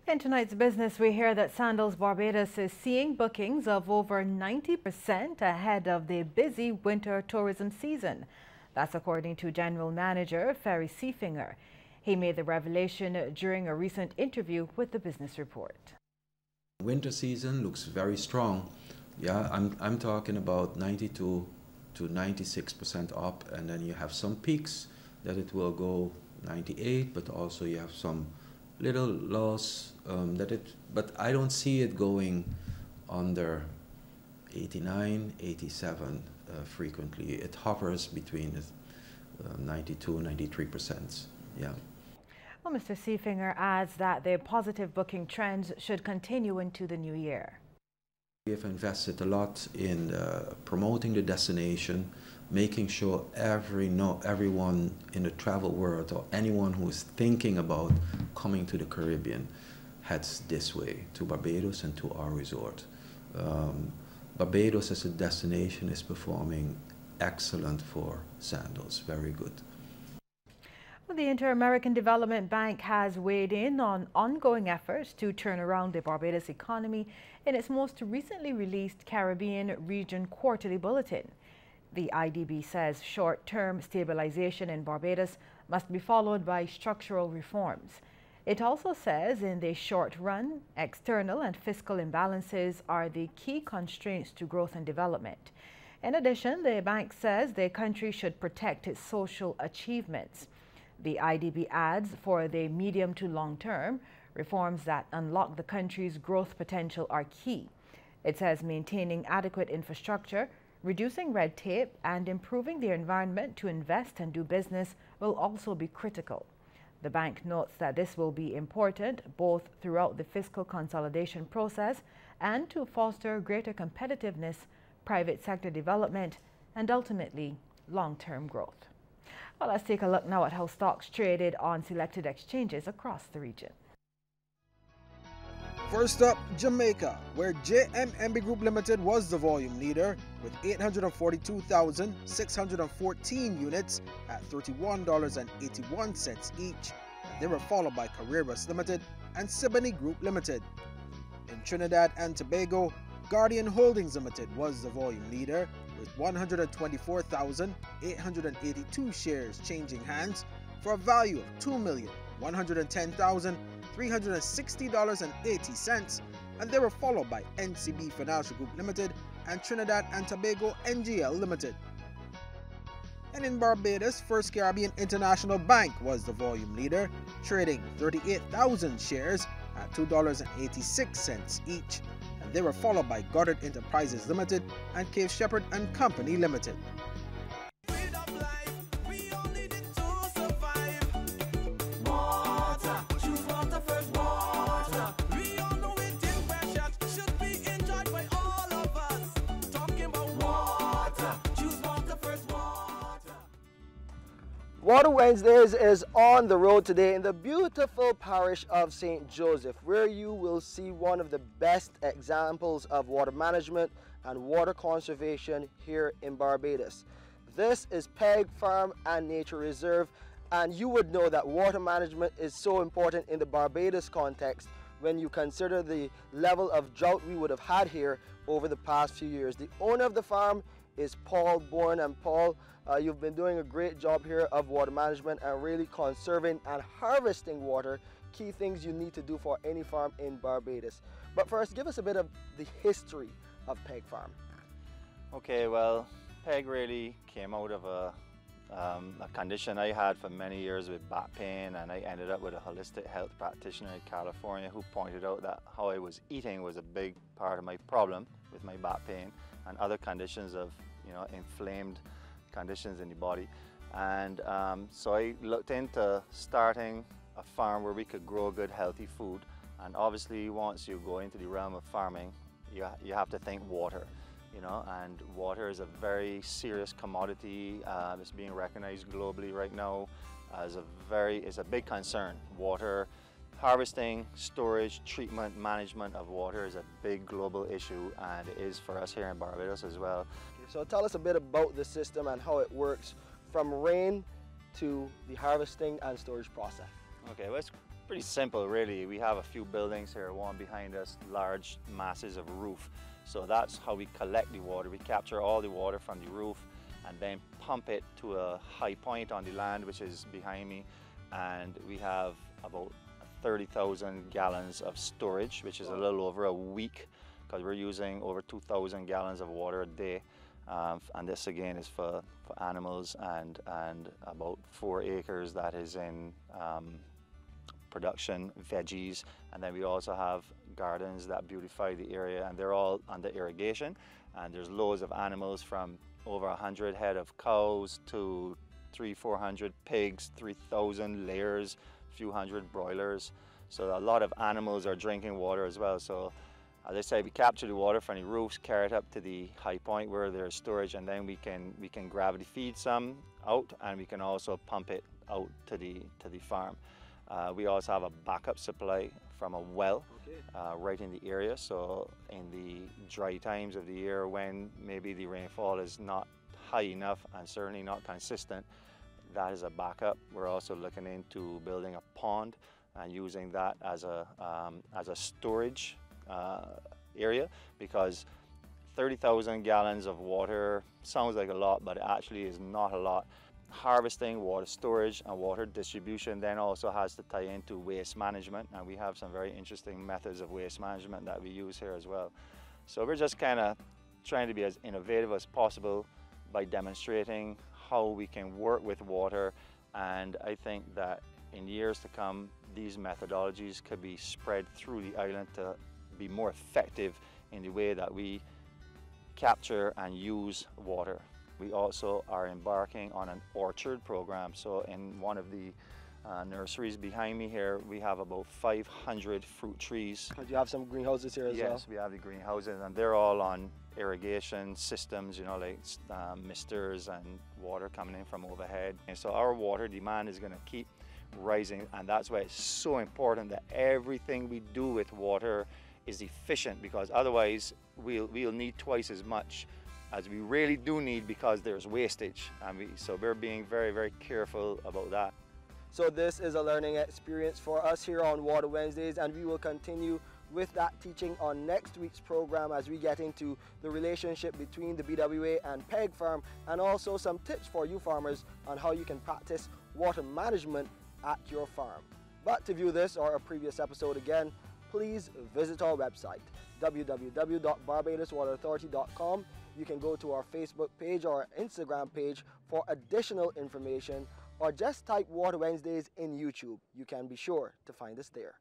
In tonight's business, we hear that Sandals Barbados is seeing bookings of over 90% ahead of the busy winter tourism season. That's according to General Manager Ferry Seafinger. He made the revelation during a recent interview with the Business Report. Winter season looks very strong. Yeah, I'm talking about 92 to 96% up, and then you have some peaks that it will go 98, but also you have some little loss but I don't see it going under 89, 87 frequently. It hovers between 92, 93%. Yeah. Well, Mr. Seafinger adds that the positive booking trends should continue into the new year. We have invested a lot in promoting the destination, making sure everyone in the travel world or anyone who is thinking about coming to the Caribbean heads this way, to Barbados and to our resort. Barbados as a destination is performing excellent for Sandals, very good. Well, the Inter-American Development Bank has weighed in on ongoing efforts to turn around the Barbados economy in its most recently released Caribbean Region Quarterly Bulletin. The IDB says short-term stabilization in Barbados must be followed by structural reforms. It also says in the short run, external and fiscal imbalances are the key constraints to growth and development. In addition, the bank says the country should protect its social achievements. The IDB adds for the medium to long term, reforms that unlock the country's growth potential are key. It says maintaining adequate infrastructure, reducing red tape, and improving the environment to invest and do business will also be critical. The bank notes that this will be important both throughout the fiscal consolidation process and to foster greater competitiveness, private sector development, and ultimately long-term growth. Well, let's take a look now at how stocks traded on selected exchanges across the region. First up, Jamaica, where JMMB Group Limited was the volume leader with 842,614 units at $31.81 each. They were followed by Carreras Limited and Siboney Group Limited. In Trinidad and Tobago, Guardian Holdings Limited was the volume leader with 124,882 shares changing hands for a value of $2,110,360.80, and they were followed by NCB Financial Group Limited and Trinidad and Tobago NGL Limited. And in Barbados, First Caribbean International Bank was the volume leader, trading 38,000 shares at $2.86 each, and they were followed by Goddard Enterprises Limited and Cave Shepherd and Company Limited. Water Wednesdays is on the road today in the beautiful parish of St. Joseph, where you will see one of the best examples of water management and water conservation here in Barbados. This is Peg Farm and Nature Reserve, and you would know that water management is so important in the Barbados context when you consider the level of drought we would have had here over the past few years. The owner of the farm is Paul Bourne, and Paul, you've been doing a great job here of water management and really conserving and harvesting water, key things you need to do for any farm in Barbados. But first, give us a bit of the history of Peg Farm. Okay, well, Peg really came out of a condition I had for many years with back pain, and I ended up with a holistic health practitioner in California who pointed out that how I was eating was a big part of my problem with my back pain and other conditions of, inflamed conditions in the body. And so I looked into starting a farm where we could grow good healthy food, and obviously once you go into the realm of farming, you have to think water, and water is a very serious commodity. It's being recognized globally right now as it's a big concern. Water harvesting, storage, treatment, management of water is a big global issue, and it is for us here in Barbados as well. So tell us a bit about the system and how it works from rain to the harvesting and storage process. Okay, well, it's pretty simple really. We have a few buildings here, one behind us, large masses of roof. So that's how we collect the water. We capture all the water from the roof and then pump it to a high point on the land, which is behind me. And we have about 30,000 gallons of storage, which is a little over a week, because we're using over 2,000 gallons of water a day. And this again is for animals, and about 4 acres that is in production veggies. And then we also have gardens that beautify the area, and they're all under irrigation. And there's loads of animals, from over 100 head of cows to 300-400 pigs, 3,000 layers, a few hundred broilers. So a lot of animals are drinking water as well. So as I say, we capture the water from the roofs, carry it up to the high point where there's storage, and then we can gravity feed some out, and we can also pump it out to the farm. We also have a backup supply from a well right in the area. So in the dry times of the year, when maybe the rainfall is not high enough and certainly not consistent, that is a backup. We're also looking into building a pond and using that as a storage area, because 30,000 gallons of water sounds like a lot, but it actually is not a lot. Harvesting, water storage and water distribution then also has to tie into waste management, and we have some very interesting methods of waste management that we use here as well. So we're just kind of trying to be as innovative as possible by demonstrating how we can work with water, and I think that in years to come these methodologies could be spread through the island to be more effective in the way that we capture and use water. We also are embarking on an orchard program. So in one of the nurseries behind me here, we have about 500 fruit trees. Do you have some greenhouses here as well? Yes, we have the greenhouses, and they're all on irrigation systems, you know, like misters and water coming in from overhead. And so our water demand is going to keep rising, and that's why it's so important that everything we do with water is efficient, because otherwise we'll need twice as much as we really do need, because there's wastage, and so we're being very, very careful about that. So this is a learning experience for us here on Water Wednesdays, and we will continue with that teaching on next week's program as we get into the relationship between the BWA and PEG Farm, and also some tips for you farmers on how you can practice water management at your farm. But to view this or a previous episode again, please visit our website, www.barbadoswaterauthority.com. You can go to our Facebook page or our Instagram page for additional information, or just type Water Wednesdays in YouTube. You can be sure to find us there.